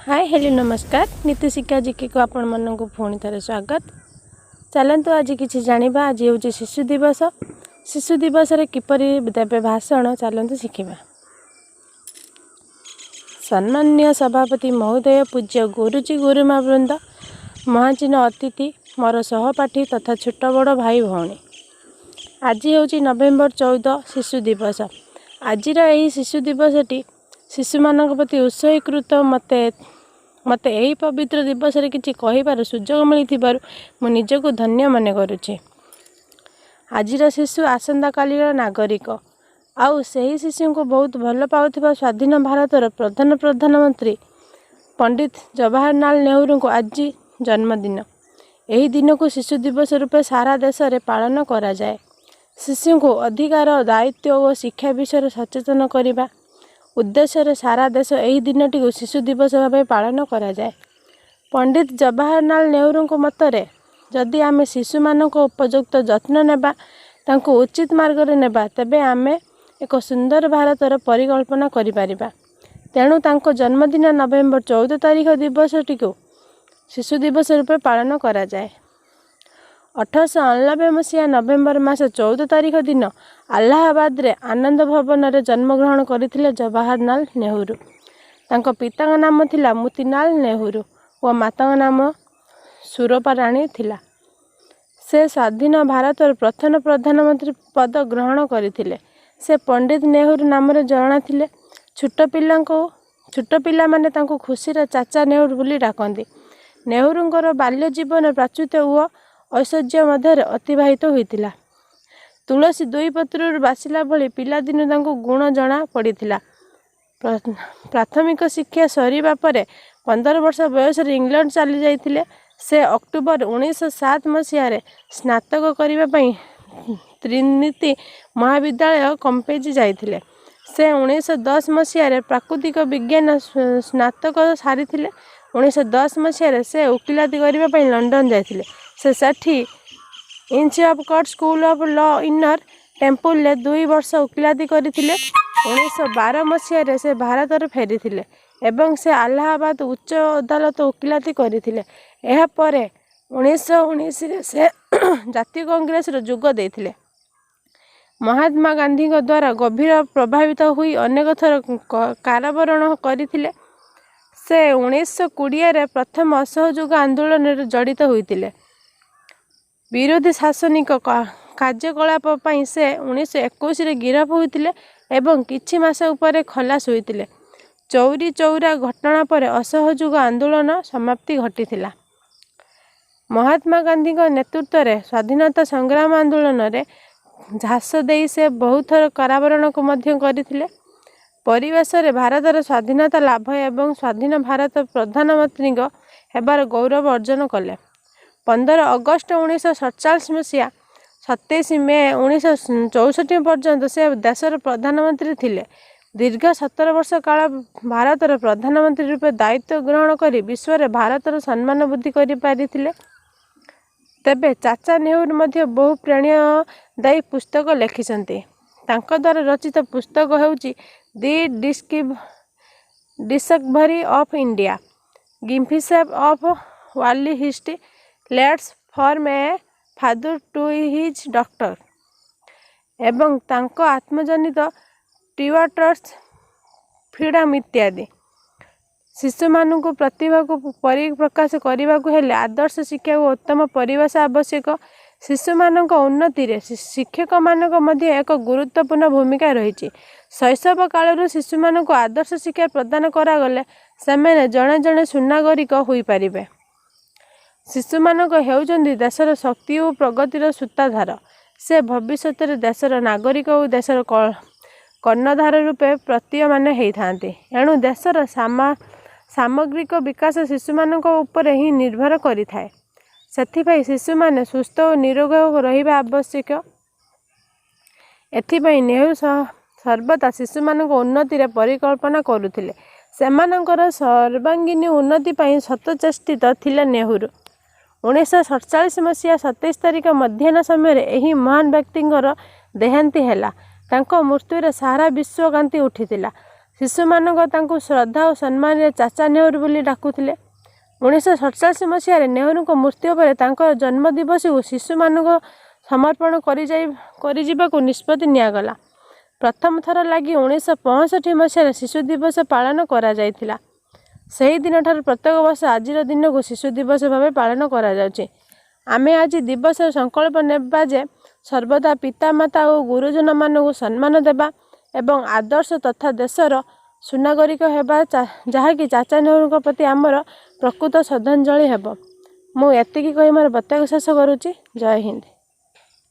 Hi hello नमस्कार नीति शिक्षा जीके को आपण मानक पुणी थे स्वागत। चलतु आज किसी जाना आज हूँ शिशु दिवस। शिशु दिवस रे किपरि देवे भाषण चलतु शिखा। सम्मान्य सभापति महोदय, पूज्य गुरुजी गुरुमा वृंद, महाचिन अतिथि, मोर सहपाठी तथा छोट बड़ भाई भौणी, आज हूँ नवेम्बर 14 शिशु दिवस। आज शिशु दिवसटी शिशु मान प्रति उत्सर्गीकृत मते यही पवित्र दिवस रे किछि कहिबार सुजोग मिलिथिबारु मु निजको धन्य मने करुछि। आजिर शिशु आसंता कालीर नागरिक। आउ सही शिशु को बहुत भल पाउथिबा स्वाधीन भारतर प्रधानमंत्री पंडित जवाहरलाल नेहरू को आज जन्मदिन। यही दिन को शिशु दिवस रूपे सारा देश में पालन करा जाए। शिशु को अधिकार, दायित्व और शिक्षा विषय सचेतन करने उद्देश्य सारा देश यही दिनटी को शिशु दिवस भाव पालन करा जाए। पंडित जवाहरलाल नेहरू को मतरे जदि आमे शिशु मानक उपयुक्त जत्न नेबा, तांको उचित मार्ग रे नेबा, तेबे आमे एक सुंदर भारतर परिकल्पना करि परिबा। तेणु तांको जन्मदिन नवेम्बर 14 तारीख दिवसटी को शिशु दिवस रूपे पालन करा जाए। 1899 मसीहा नवेम्बर मास 14 तारीख दिन अलाहाबाद रे आनंद भवन रे जन्मग्रहण करथिले जवाहरलाल नेहरू। तांको पिता नाम थिला मोतीलाल नेहरू और माता नाम सुरपा राणी थिला। से स्वाधीन भारत प्रथम प्रधानमंत्री पद ग्रहण करथिले। से पंडित नेहरू नाम रे जणा थिले। छोट पिला माने तांको खुशीर चाचा नेहरू बोली डाकंदी। नेहरूंकर बाल्य जीवन प्राच्युत और ऐश्वर्य मध्य अतिवाहित होइतिला। तुलसी दुई पत्र बासिला भली पिलादिन तांको गुण जना पड़िथिला। प्राथमिक शिक्षा सरीबा परे 15 वर्ष बयस इंग्लैंड चली जाइथिले। से अक्टोबर 1907 मसीह स्नातक करिबा पई त्रिनिटी महाविद्यालय कैम्ब्रिज जाइथिले। से 1910 मसीह प्राकृतिक विज्ञान स्नातक सारिथिले। 1910 मसीह से वकिलाती करिबा पई लंडन जाइथिले। से साठी inch of court school of law inner temple ले 2 वर्ष वकिलाती करथिले। 1912 मसीह से भारत फेरी थिले एवं से अलाहाबाद उच्च अदालत वकिलाती करथिले। एहा परे 1919 से जातीय कांग्रेस रो जोग देथिले। महात्मा गांधी द्वारा गभीर प्रभावित हुई अनेक थर कारावरण करथिले। से 1920 रे प्रथम असहयोग आंदोलन रे जड़ित होइतिले। विरोधी शासनिक कार्यकलाप पई से 1921 रे गिरफ होइतिले एवं किछि मास उपरे खलास होइतिले। चौरी चौरा घटना पर असहयोग आंदोलन समाप्ति घटिथिला। महात्मा गांधी नेतृत्व रे स्वाधीनता संग्राम आंदोलन रे झांस देई से बहुत थर कारावरण को मध्य करथिले। परिवेश रे भारतर स्वाधीनता लाभ एवं स्वाधीन भारत प्रधानमंत्री हेबार गौरव अर्जन कले। 15 अगस्त 1947 मसीहा 27 मे 1964 पर्यंत से देशर प्रधानमंत्री थिले। दीर्घ 17 वर्ष काल भारतर प्रधानमंत्री रूपे दायित्व ग्रहण करी विश्व रे भारतर सम्मान वृद्धि करि पारिथिले। तेबे चाचा नेहरू मध्य बहु प्रेरणादायी पुस्तक लिखिसंती। तांको द्वारा रचित पुस्तक हेउची the discovery of India, glimpses of world history, letters from a father to his daughter एवं तांको आत्मजनित ट्यूटर्स फ्रीडम इत्यादि। शिशु मानू प्रतिभा को परिप्रकाश करने को हेले आदर्श शिक्षा और उत्तम परिवेश आवश्यक। शिशु मानक उन्नति रे शिक्षक मानक मध्य एक गुरुत्वपूर्ण भूमिका रही। शैशव कालरू शिशु मानक आदर्श शिक्षा प्रदान करागले सेमेने जड़े जड़े सुनागरिक होई पारिबे। शिशु मानक हेउचंदी देशर शक्ति और प्रगतिर सूताधार। से भविष्य रे देशर नागरिक और देशर कर्णधार रूपे प्रतीयमान होइथांती। एणु देशर सामग्रिक विकास शिशु मानक ऊपर ही निर्भर करिथाए। सेथिपई शिशु माने सुस्थ और निरोग रहिबा आवश्यक। एथिपई नेहरू सर्वदा शिशु मानक उन्नति रे परिकल्पना करुथिले। सेमानकर सर्वांगीन उन्नति पई सतचेष्टित थिले नेहरू। 1947 मसीहा 27 तारीख मध्याह्न समय यही महान व्यक्तिंकर देहांती हैला। तांको मृत्यु रे सारा विश्व कांति उठिथिला। ଶିଶୁମାନଙ୍କ ତାଙ୍କୁ ଶ୍ରଦ୍ଧା ଓ ସମ୍ମାନରେ ଚାଚା ନେହେରୁ ବୋଲି ଡାକୁଥିଲେ। 1947 ମସିହାରେ ନେହେରୁଙ୍କ ମୃତ୍ୟୁ ପରେ ତାଙ୍କର ଜନ୍ମଦିବସକୁ ଶିଶୁମାନଙ୍କୁ ସମର୍ପଣ କରିଯିବାକୁ ନିଷ୍ପତ୍ତି ନିଆଗଲା। ପ୍ରଥମ ଥର ଲାଗି 1965 ମସିହାରେ ଶିଶୁ ଦିବସ ପାଳନ କରାଯାଇଥିଲା। ସେହି ଦିନଠାରୁ ପ୍ରତ୍ୟେକ ବର୍ଷ ଆଜିର ଦିନକୁ ଶିଶୁ ଦିବସ ଭାବେ ପାଳନ କରାଯାଉଛି। ଆମେ ଆଜି ଦିବସର ସଂକଳ୍ପ ନେବା ଯେ ସର୍ବଦା ପିତାମାତା ଓ ଗୁରୁଜନମାନଙ୍କୁ ସମ୍ମାନ ଦେବା ଏବଂ ଆଦର୍ଶ ତଥା ଦେଶର ସୁନାଗରିକ ହେବା, ଯାହାକି ଚାଚା ନେହେରୁଙ୍କ ପ୍ରତି ଆମର ପ୍ରକୃତ ଶ୍ରଦ୍ଧାଞ୍ଜଳି ହେବ। ମୁଁ ଏତିକି କହି ମୋର ବକ୍ତବ୍ୟ ଶେଷ କରୁଛି। ଜୟ ହିନ୍ଦ।